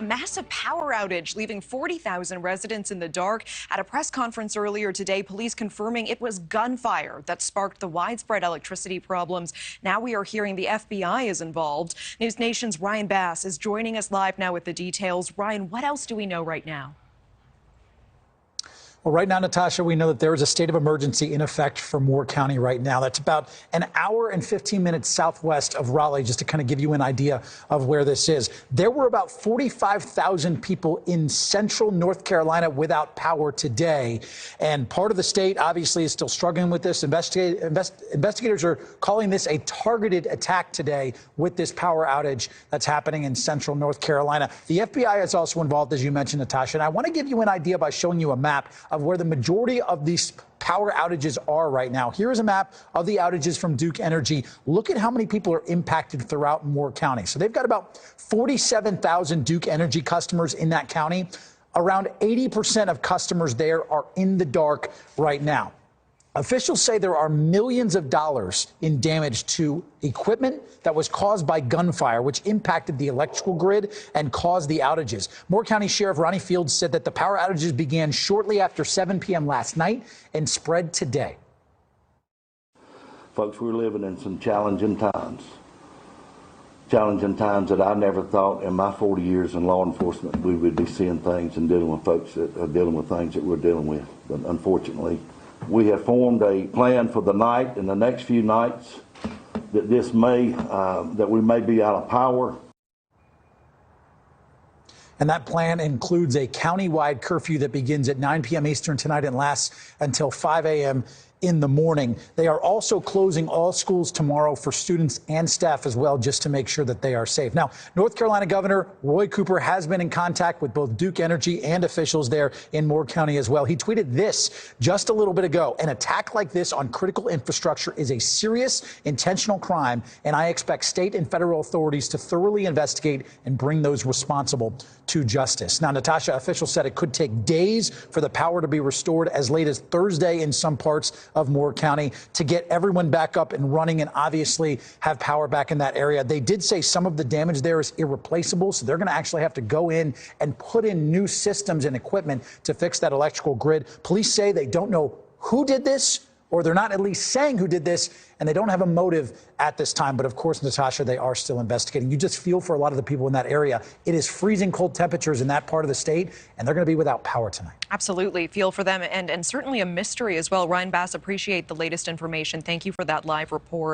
Massive power outage, leaving 40,000 residents in the dark. At a press conference earlier today, police confirming it was gunfire that sparked the widespread electricity problems. Now we are hearing the FBI is involved. News Nation's Ryan Bass is joining us live now with the details. Ryan, what else do we know right now? Well, right now, Natasha, we know that there is a state of emergency in effect for Moore County right now. That's about an hour and 15 minutes southwest of Raleigh, just to kind of give you an idea of where this is. There were about 45,000 people in central North Carolina without power today. And part of the state obviously is still struggling with this. Investigators are calling this a targeted attack today with this power outage that's happening in central North Carolina. The FBI is also involved, as you mentioned, Natasha. And I want to give you an idea by showing you a map of where the majority of these power outages are right now. Here is a map of the outages from Duke Energy. Look at how many people are impacted throughout Moore County. So they've got about 47,000 Duke Energy customers in that county. Around 80% of customers there are in the dark right now. Officials say there are millions of dollars in damage to equipment that was caused by gunfire, which impacted the electrical grid and caused the outages. Moore County Sheriff Ronnie Fields said that the power outages began shortly after 7 p.m. last night and spread today. Folks, we're living in some challenging times that I never thought in my 40 years in law enforcement we would be seeing things and dealing with folks that are dealing with things that we're dealing with. But unfortunately, we have formed a plan for the night and the next few nights that that we may be out of power. And that plan includes a countywide curfew that begins at 9 p.m. Eastern tonight and lasts until 5 a.m. in the morning. They are also closing all schools tomorrow for students and staff as well, just to make sure that they are safe. Now, North Carolina Governor Roy Cooper has been in contact with both Duke Energy and officials there in Moore County as well. He tweeted this just a little bit ago: an attack like this on critical infrastructure is a serious, intentional crime, and I expect state and federal authorities to thoroughly investigate and bring those responsible to justice. Now, Natasha, officials said it could take days for the power to be restored, as late as Thursday in some parts of Moore County, to get everyone back up and running and obviously have power back in that area. They did say some of the damage there is irreplaceable, so they're going to actually have to go in and put in new systems and equipment to fix that electrical grid. Police say they don't know who did this, or they're not at least saying who did this, and they don't have a motive at this time. But of course, Natasha, they are still investigating. You just feel for a lot of the people in that area. It is freezing cold temperatures in that part of the state, and they're going to be without power tonight. Absolutely. Feel for them, and certainly a mystery as well. Ryan Bass, appreciate the latest information. Thank you for that live report.